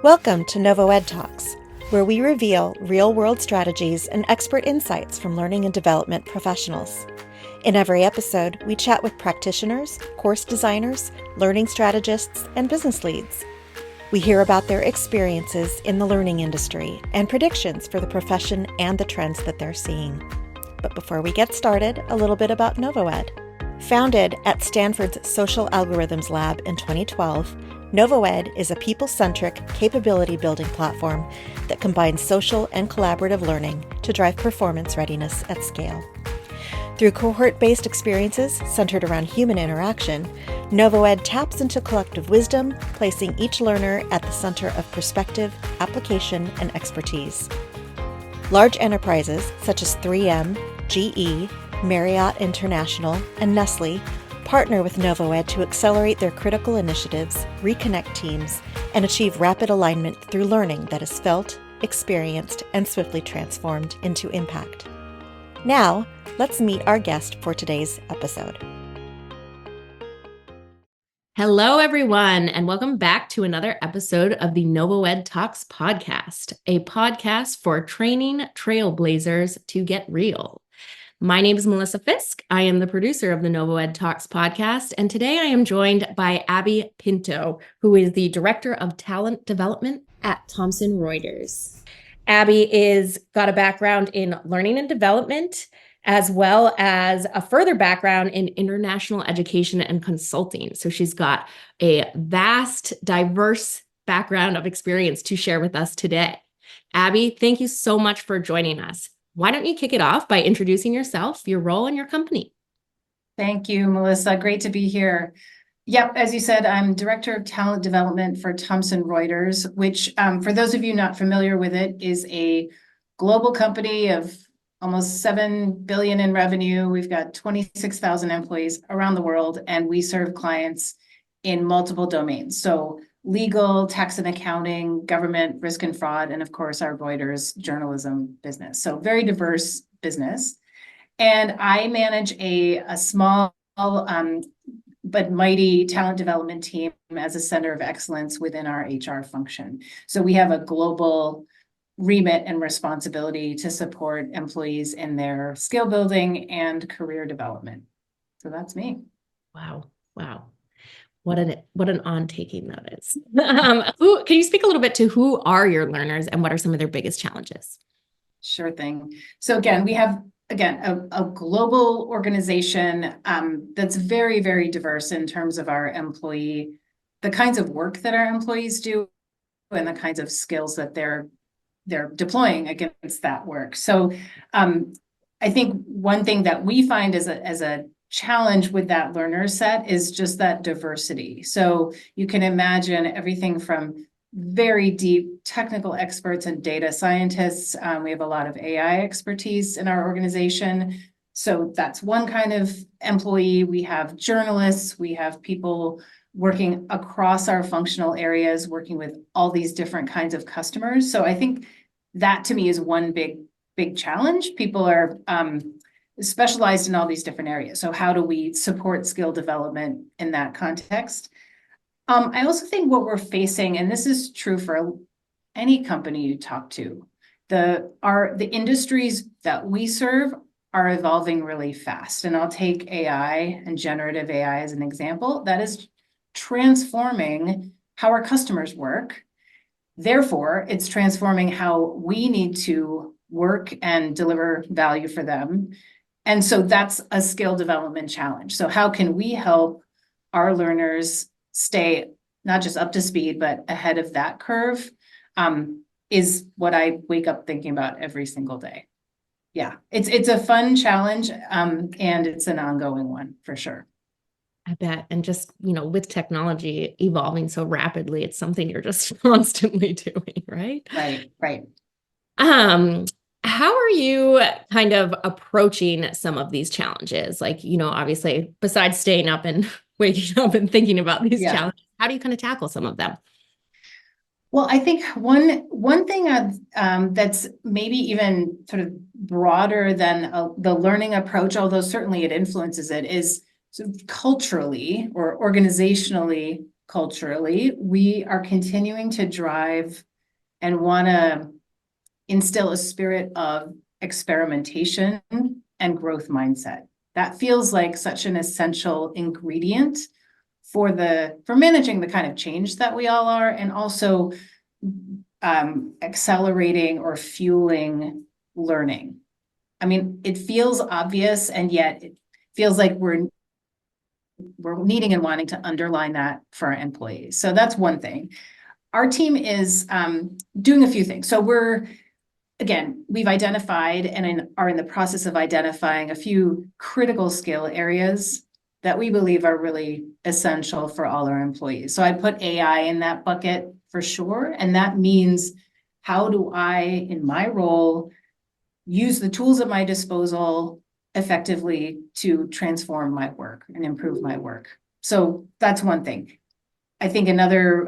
Welcome to NovoEDTalks, where we reveal real-world strategies and expert insights from learning and development professionals. In every episode, we chat with practitioners, course designers, learning strategists, and business leads. We hear about their experiences in the learning industry and predictions for the profession and the trends that they're seeing. But before we get started, a little bit about NovoEd. Founded at Stanford's Social Algorithms Lab in 2012, NovoEd is a people-centric, capability-building platform that combines social and collaborative learning to drive performance readiness at scale. Through cohort-based experiences centered around human interaction, NovoEd taps into collective wisdom, placing each learner at the center of perspective, application, and expertise. Large enterprises such as 3M, GE, Marriott International, and Nestle partner with NovoEd to accelerate their critical initiatives, reconnect teams, and achieve rapid alignment through learning that is felt, experienced, and swiftly transformed into impact. Now, let's meet our guest for today's episode. Hello, everyone, and welcome back to another episode of the NovoEDTalks podcast, a podcast for training trailblazers to get real. My name is Melissa Fisk. I am the producer of the NovoEDTalks podcast, and today I am joined by Abby Pinto, who is the Director of Talent Development at Thomson Reuters. Abby is got a background in learning and development, as well as a further background in international education and consulting. So she's got a vast, diverse background of experience to share with us today. Abby, thank you so much for joining us. Why don't you kick it off by introducing yourself, your role, and your company? Thank you, Melissa. Great to be here. Yep, as you said, I'm Director of Talent Development for Thomson Reuters, which, for those of you not familiar with it, is a global company of almost 7 billion in revenue. We've got 26,000 employees around the world, and we serve clients in multiple domains. So legal, tax and accounting, government, risk and fraud, and of course, our Reuters journalism business. So very diverse business. And I manage a small but mighty talent development team as a center of excellence within our HR function. So we have a global remit and responsibility to support employees in their skill building and career development. So that's me. Wow. What an on-taking that is. Can you speak a little bit to who are your learners and what are some of their biggest challenges? Sure thing. So again, we have a global organization that's very, very diverse in terms of our employee, the kinds of work that our employees do and the kinds of skills that they're deploying against that work. So I think one thing that we find as a challenge with that learner set is just that diversity. So you can imagine everything from very deep technical experts and data scientists. We have a lot of AI expertise in our organization. So that's one kind of employee. We have journalists, we have people working across our functional areas, working with all these different kinds of customers. So I think that to me is one big challenge. People are specialized in all these different areas. So how do we support skill development in that context? I also think what we're facing, and this is true for any company you talk to, the industries that we serve are evolving really fast. And I'll take AI and generative AI as an example. That is transforming how our customers work. Therefore, it's transforming how we need to work and deliver value for them. And so that's a skill development challenge. So how can we help our learners stay not just up to speed, but ahead of that curve, is what I wake up thinking about every single day. Yeah, it's a fun challenge, and it's an ongoing one for sure. I bet. And just, with technology evolving so rapidly, it's something you're just constantly doing, right? Right. How are you kind of approaching some of these challenges? Like, obviously, besides staying up and waking up and thinking about these challenges, how do you kind of tackle some of them? Well, I think one thing that's maybe even sort of broader than the learning approach, although certainly it influences it, is sort of culturally or organizationally culturally, we are continuing to drive and want to instill a spirit of experimentation and growth mindset. That feels like such an essential ingredient for managing the kind of change that we all are, and also accelerating or fueling learning. I mean, it feels obvious, and yet it feels like we're needing and wanting to underline that for our employees. So that's one thing. Our team is doing a few things. So we've identified and are in the process of identifying a few critical skill areas that we believe are really essential for all our employees. So I put AI in that bucket for sure. And that means, how do I, in my role, use the tools at my disposal effectively to transform my work and improve my work? So that's one thing. I think another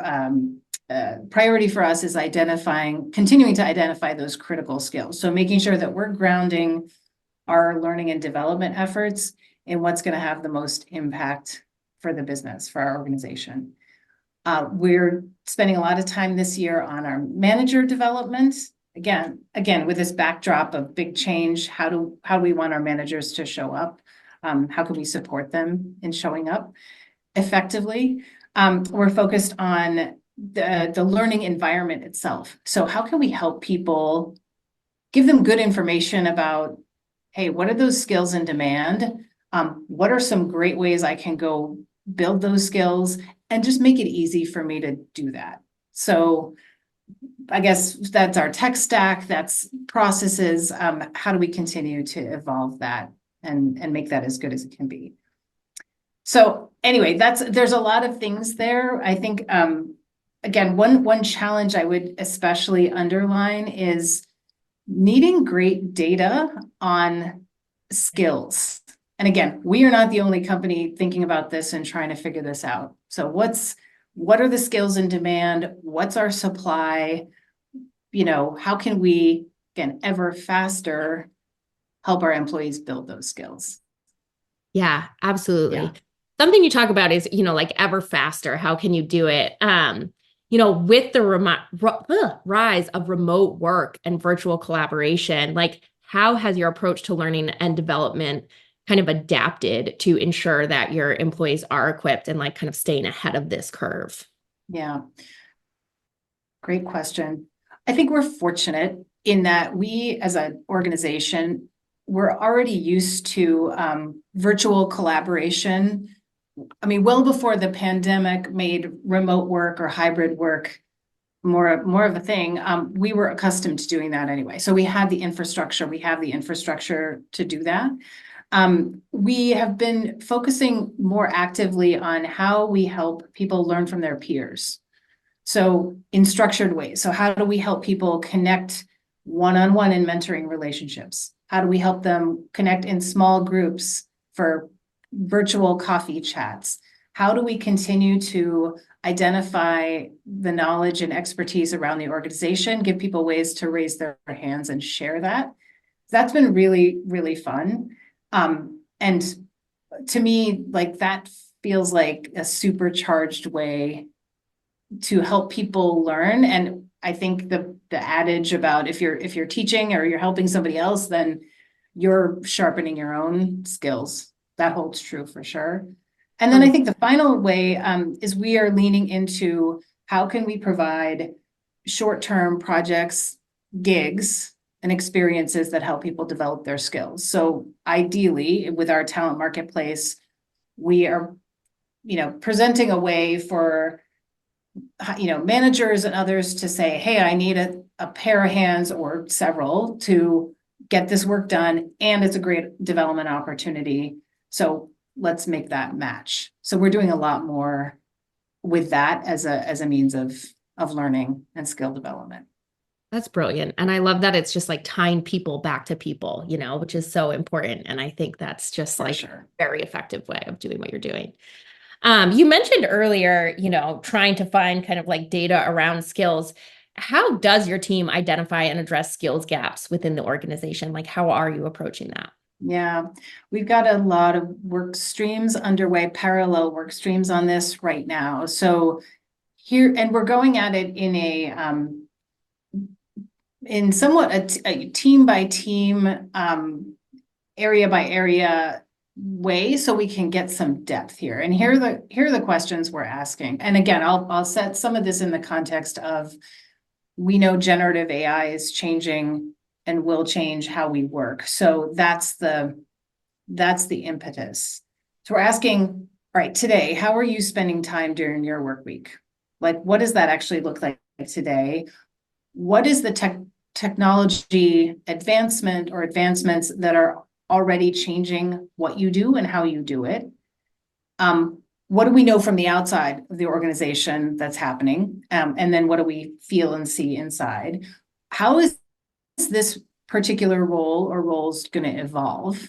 priority for us is continuing to identify those critical skills. So making sure that we're grounding our learning and development efforts in what's going to have the most impact for the business, for our organization. We're spending a lot of time this year on our manager development. Again, with this backdrop of big change, how do we want our managers to show up? How can we support them in showing up effectively? We're focused on the learning environment itself. So how can we help people, give them good information about, hey, what are those skills in demand? What are some great ways I can go build those skills, and just make it easy for me to do that? So I guess that's our tech stack, that's processes. How do we continue to evolve that and make that as good as it can be? So anyway, there's a lot of things there. I think, again, one challenge I would especially underline is needing great data on skills. And again, we are not the only company thinking about this and trying to figure this out. So what are the skills in demand? What's our supply? How can we, again, ever faster help our employees build those skills? Yeah, absolutely. Yeah. Something you talk about is, like ever faster. How can you do it? With the rise of remote work and virtual collaboration, like how has your approach to learning and development kind of adapted to ensure that your employees are equipped and like kind of staying ahead of this curve? Yeah. Great question. I think we're fortunate in that we, as an organization, we're already used to virtual collaboration. I mean, well before the pandemic made remote work or hybrid work more of a thing, we were accustomed to doing that anyway. So we have the infrastructure to do that. We have been focusing more actively on how we help people learn from their peers. So in structured ways. So how do we help people connect one-on-one in mentoring relationships? How do we help them connect in small groups for virtual coffee chats? How do we continue to identify the knowledge and expertise around the organization, give people ways to raise their hands and share that? That's been really, really fun. And to me, like that feels like a supercharged way to help people learn. And I think the adage about if you're teaching or you're helping somebody else, then you're sharpening your own skills. That holds true for sure. And then I think the final way is we are leaning into how can we provide short-term projects, gigs, and experiences that help people develop their skills. So ideally, with our talent marketplace, we are, presenting a way for, managers and others to say, hey, I need a pair of hands or several to get this work done, and it's a great development opportunity. So let's make that match. So we're doing a lot more with that as a means of learning and skill development. That's brilliant. And I love that it's just like tying people back to people, which is so important. And I think that's just For like sure. a very effective way of doing what you're doing. You mentioned earlier, trying to find kind of like data around skills. How does your team identify and address skills gaps within the organization? Like, how are you approaching that? Yeah, we've got a lot of work streams underway, parallel work streams on this right now. So here, and we're going at it in somewhat a team by team, area by area way, so we can get some depth here. And here are the questions we're asking. And again, I'll set some of this in the context of, we know generative AI is changing and will change how we work. So that's the impetus. So we're asking, all right, today, how are you spending time during your work week? Like, what does that actually look like today? What is the technology advancement or advancements that are already changing what you do and how you do it? What do we know from the outside of the organization that's happening? And then what do we feel and see inside? How is this particular role or roles going to evolve?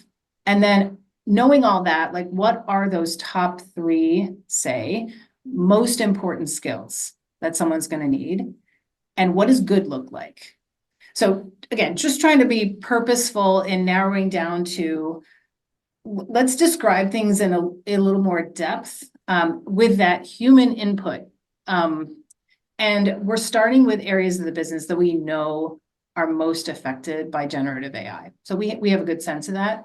And then knowing all that, like, what are those top 3, say, most important skills that someone's going to need? And what does good look like? So again, just trying to be purposeful in narrowing down to, let's describe things in a little more depth, with that human input. And we're starting with areas of the business that we know are most affected by generative AI. So we have a good sense of that.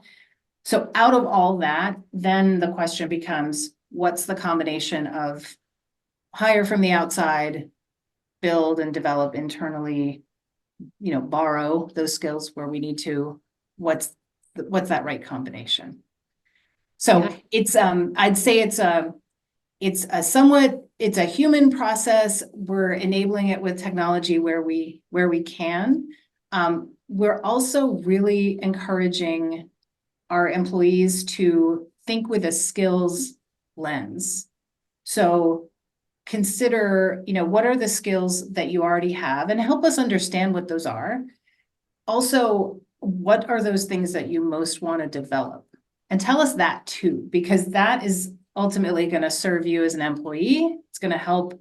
So out of all that, then the question becomes, what's the combination of hire from the outside, build and develop internally, borrow those skills where we need to, what's that right combination? So Yeah. it's, I'd say it's a human process. We're enabling it with technology where we can. We're also really encouraging our employees to think with a skills lens. So consider, what are the skills that you already have, and help us understand what those are. Also, what are those things that you most want to develop? And tell us that too, because that is ultimately going to serve you as an employee. It's going to help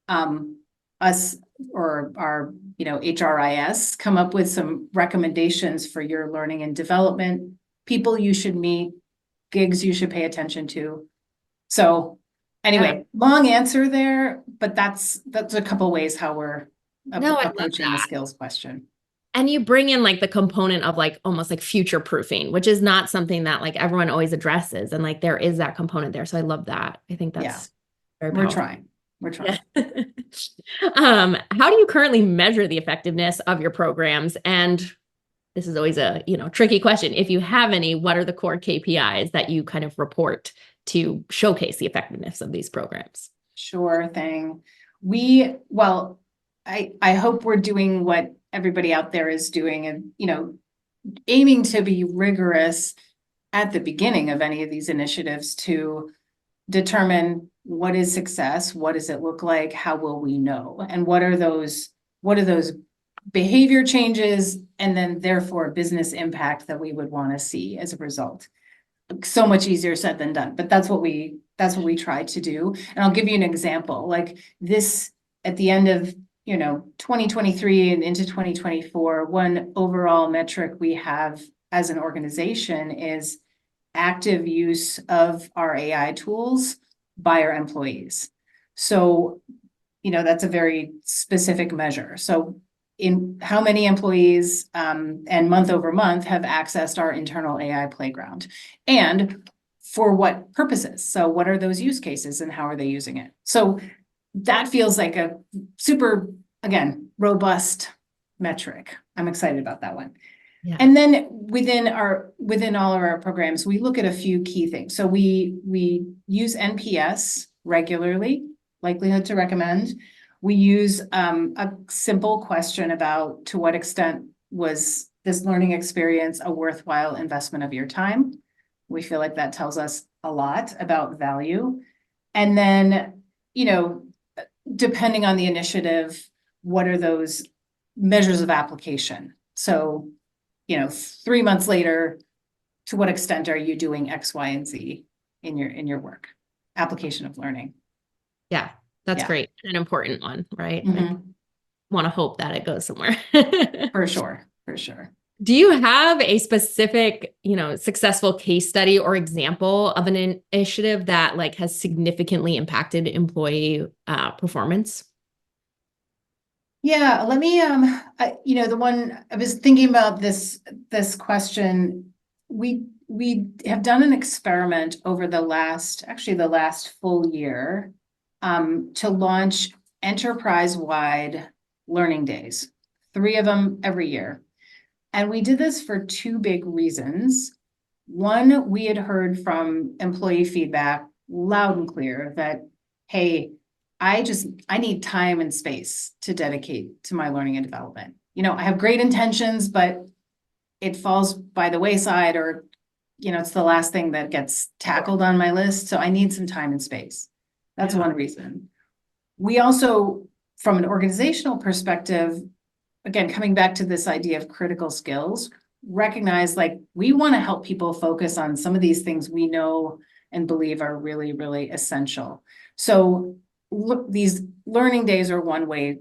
us or our HRIS come up with some recommendations for your learning and development, people you should meet, gigs you should pay attention to. So anyway, long answer there, but that's a couple ways how we're approaching the skills question. And you bring in like the component of like almost like future proofing, which is not something that like everyone always addresses. And like there is that component there. So I love that. I think that's very powerful. We're trying. How do you currently measure the effectiveness of your programs? And this is always a tricky question. If you have any, what are the core KPIs that you kind of report to showcase the effectiveness of these programs? Sure thing. I hope we're doing what everybody out there is doing, and aiming to be rigorous at the beginning of any of these initiatives to determine what is success, what does it look like, how will we know, and what are those behavior changes, and then therefore business impact that we would want to see as a result. So much easier said than done, but that's what we try to do. And I'll give you an example. Like this, at the end of 2023 and into 2024, one overall metric we have as an organization is active use of our AI tools by our employees. So, that's a very specific measure. So in how many employees and month over month have accessed our internal AI playground, and for what purposes? So what are those use cases and how are they using it? So that feels like a super, again, robust metric. I'm excited about that one. Yeah. And then within all of our programs, we look at a few key things. So we use NPS regularly, likelihood to recommend. We use a simple question about, to what extent was this learning experience a worthwhile investment of your time? We feel like that tells us a lot about value. And then, depending on the initiative, what are those measures of application? So, 3 months later, to what extent are you doing X, Y, and Z in your work? Application of learning. Yeah, that's great. An important one, right? Mm-hmm. I want to hope that it goes somewhere. For sure. Do you have a specific, successful case study or example of an initiative that like has significantly impacted employee performance? Yeah, let me, the one I was thinking about this question. We have done an experiment over the last full year, to launch enterprise-wide learning days, 3 of them every year. And we did this for 2 big reasons. One, we had heard from employee feedback loud and clear that, hey, I need time and space to dedicate to my learning and development. I have great intentions, but it falls by the wayside, or, it's the last thing that gets tackled on my list. So I need some time and space. That's one reason. We also, from an organizational perspective, again, coming back to this idea of critical skills, recognize like we want to help people focus on some of these things we know and believe are really, really essential. So look, these learning days are one way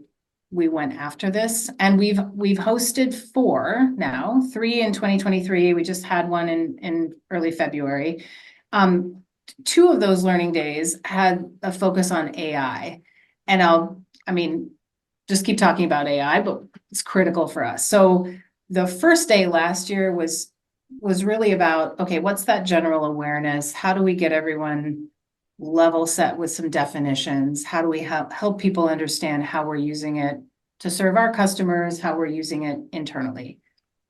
we went after this, and we've hosted 4 now, 3 in 2023. We just had one in early February. 2 of those learning days had a focus on AI, and just keep talking about AI, but it's critical for us. So the first day last year was really about, okay, what's that general awareness? How do we get everyone level set with some definitions? How do we help people understand how we're using it to serve our customers, how we're using it internally?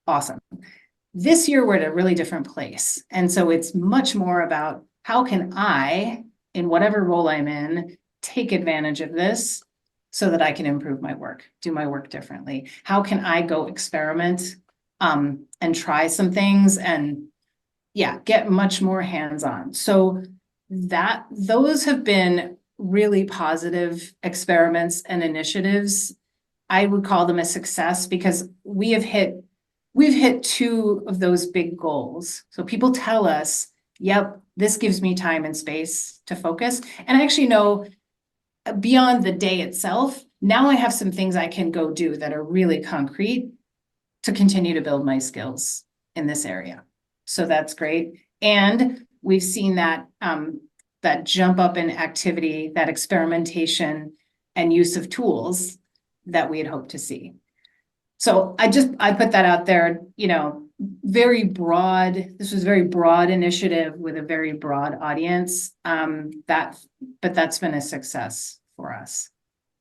Awesome. This year, we're at a really different place. And so it's much more about how can I, in whatever role I'm in, take advantage of this so that I can improve my work, do my work differently? How can I go experiment and try some things and get much more hands-on? So those have been really positive experiments and initiatives. I would call them a success because we've hit 2 of those big goals. So people tell us, yep, this gives me time and space to focus. And I actually know beyond the day itself, now I have some things I can go do that are really concrete to continue to build my skills in this area. So that's great. And we've seen that that jump up in activity, that experimentation and use of tools that we had hoped to see. So I put that out there, very broad. This was a very broad initiative with a very broad audience. But that's been a success for us.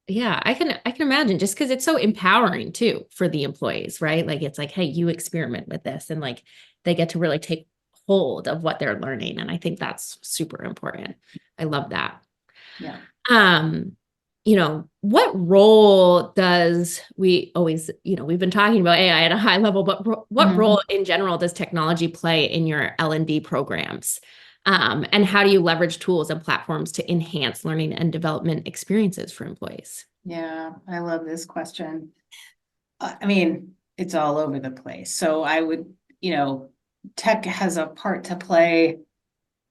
Yeah, I can imagine, just because it's so empowering too for the employees, right? Like it's like, hey, you experiment with this, and like they get to really take hold of what they're learning. And I think that's super important. I love that. Yeah. What role does we've been talking about AI at a high level, but what role in general does technology play in your L&D programs? And how do you leverage tools and platforms to enhance learning and development experiences for employees? Yeah, I love this question. It's all over the place. So I would, tech has a part to play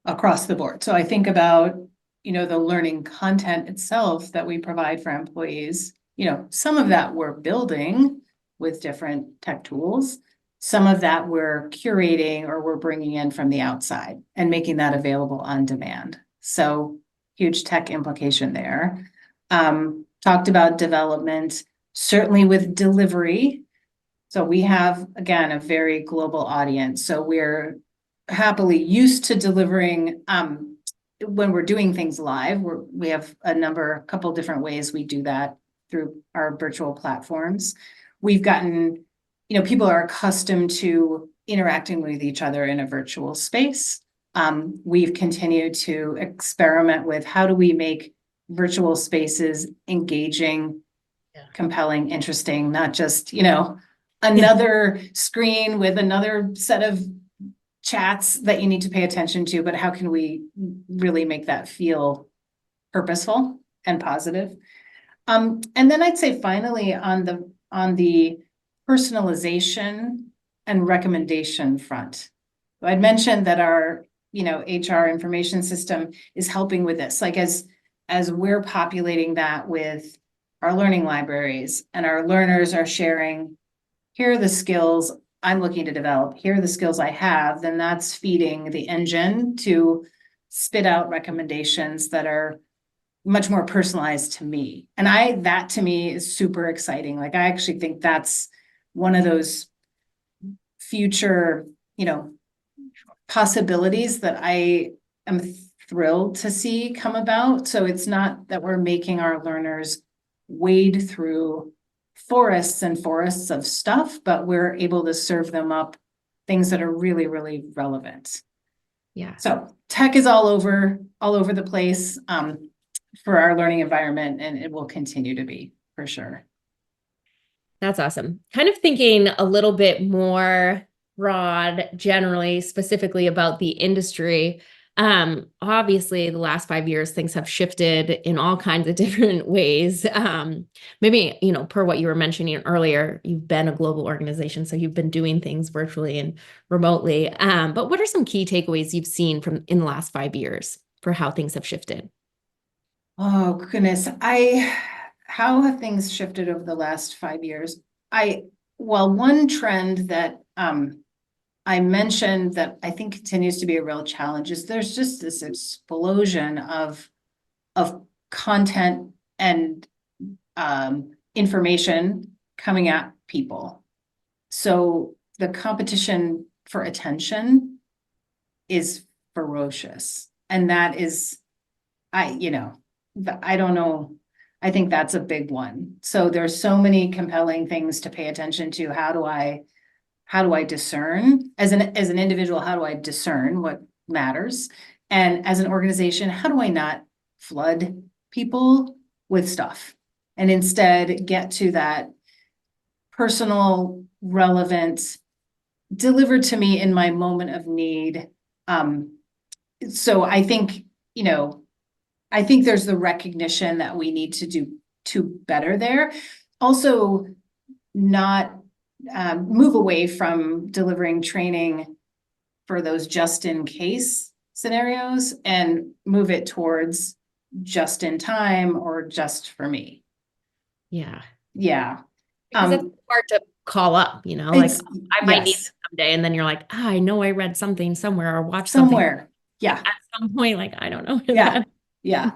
across the board. So I think about, the learning content itself that we provide for employees. Some of that we're building with different tech tools. Some of that we're curating or we're bringing in from the outside and making that available on demand. So huge tech implication there. Talked about development, certainly with delivery. So we have, again, a very global audience. So we're happily used to delivering when we're doing things live. We have a couple different ways we do that through our virtual platforms. We've gotten, people are accustomed to interacting with each other in a virtual space. We've continued to experiment with how do we make virtual spaces engaging, compelling, interesting, not just, another screen with another set of chats that you need to pay attention to, but how can we really make that feel purposeful and positive? And then I'd say finally on the personalization and recommendation front. So I'd mentioned that our HR information system is helping with this. Like as we're populating that with our learning libraries and our learners are sharing, here are the skills I'm looking to develop. Here are the skills I have. Then that's feeding the engine to spit out recommendations that are much more personalized to me. And that to me is super exciting. Like, I actually think that's one of those future, possibilities that I am thrilled to see come about. So it's not that we're making our learners wade through forests and forests of stuff, but we're able to serve them up things that are really, really relevant. Yeah. So tech is all over the place for our learning environment, and it will continue to be, for sure. That's awesome. Kind of thinking a little bit more broad, generally, specifically about the industry. Obviously, the last 5 years, things have shifted in all kinds of different ways. Maybe, per what you were mentioning earlier, you've been a global organization, so you've been doing things virtually and remotely. But what are some key takeaways you've seen in the last 5 years for how things have shifted? Oh, goodness. How have things shifted over the last 5 years? One trend that I mentioned that I think continues to be a real challenge is there's just this explosion of content and information coming at people. So the competition for attention is ferocious. And that is, I don't know. I think that's a big one. So there's so many compelling things to pay attention to. How do I discern as an individual? How do I discern what matters? And as an organization, how do I not flood people with stuff and instead get to that personal, relevant, delivered to me in my moment of need? So I think, there's the recognition that we need to do better there. Also, not move away from delivering training for those just in case scenarios and move it towards just in time or just for me. Yeah. Yeah. Because it's hard to call up, like I might need it someday. And then you're like, I know I read something somewhere or watched somewhere. Yeah. At some point, like, I don't know. Yeah.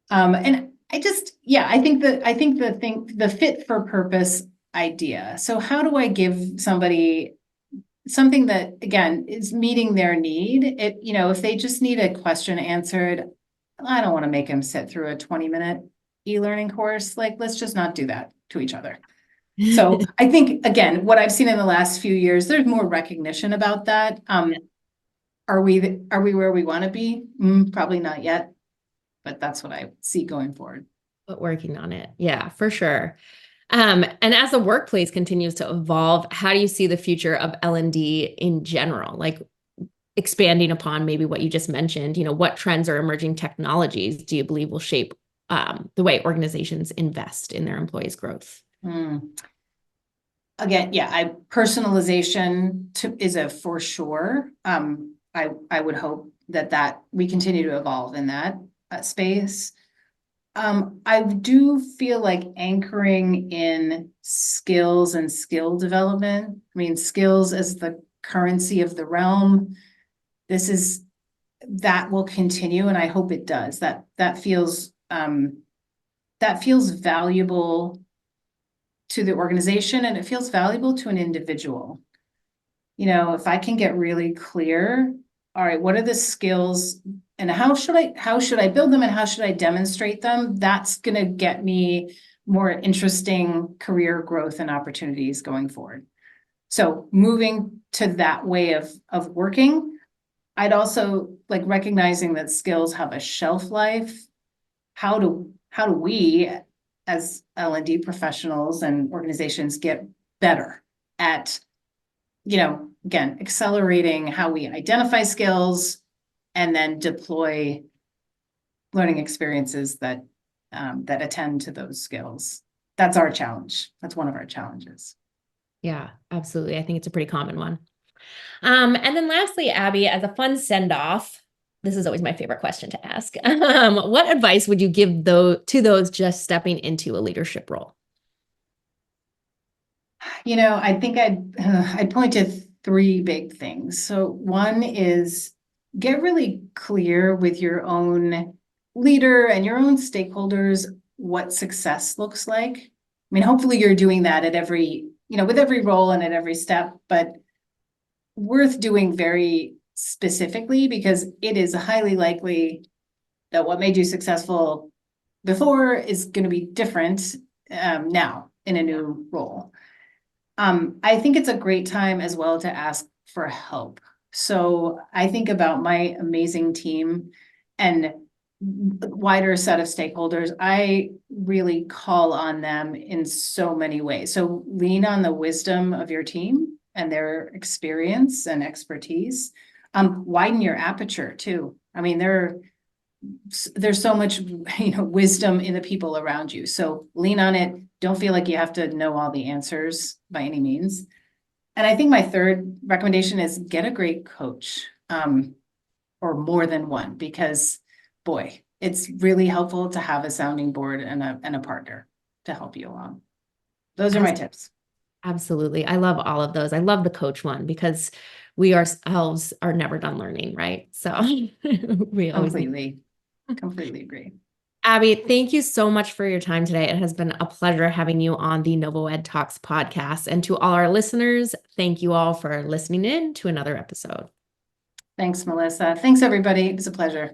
And I think the fit for purpose idea. So how do I give somebody something that, again, is meeting their need? If they just need a question answered, I don't want to make them sit through a 20-minute e-learning course. Like, let's just not do that to each other. So I think, again, what I've seen in the last few years, there's more recognition about that. Are we where we want to be? Probably not yet, but that's what I see going forward. But working on it. Yeah, for sure. And as the workplace continues to evolve, how do you see the future of L&D in general? Like, expanding upon maybe what you just mentioned, what trends or emerging technologies do you believe will shape the way organizations invest in their employees' growth? Again, personalization is a for sure. I would hope that we continue to evolve in that space. I do feel like anchoring in skills and skill development. I mean, skills as the currency of the realm. That will continue, and I hope it does. That feels valuable to the organization, and it feels valuable to an individual. If I can get really clear, all right, what are the skills and how should I build them and how should I demonstrate them? That's going to get me more interesting career growth and opportunities going forward. So moving to that way of working, I'd also like recognizing that skills have a shelf life. How do we as L&D professionals and organizations get better at, again, accelerating how we identify skills and then deploy learning experiences that attend to those skills. That's our challenge. That's one of our challenges. Yeah, absolutely. I think it's a pretty common one. And then lastly, Abby, as a fun send-off, this is always my favorite question to ask. What advice would you give to those just stepping into a leadership role? I think I'd point to three big things. So one is get really clear with your own leader and your own stakeholders what success looks like. I mean, hopefully you're doing that at with every role and at every step, but worth doing very specifically because it is highly likely that what made you successful before is going to be different now in a new role. I think it's a great time as well to ask for help. So I think about my amazing team and wider set of stakeholders. I really call on them in so many ways. So lean on the wisdom of your team and their experience and expertise. Widen your aperture too. I mean, there's so much wisdom in the people around you, so lean on it. Don't feel like you have to know all the answers by any means. And I think my third recommendation is get a great coach, or more than one, because boy, it's really helpful to have a sounding board and a partner to help you along. Those are my tips. Absolutely. I love all of those. I love the coach one because we ourselves are never done learning, right? So we always completely agree. Abby, thank you so much for your time today. It has been a pleasure having you on the NovoEDTalks podcast. And to all our listeners, thank you all for listening in to another episode. Thanks, Melissa. Thanks, everybody. It was a pleasure.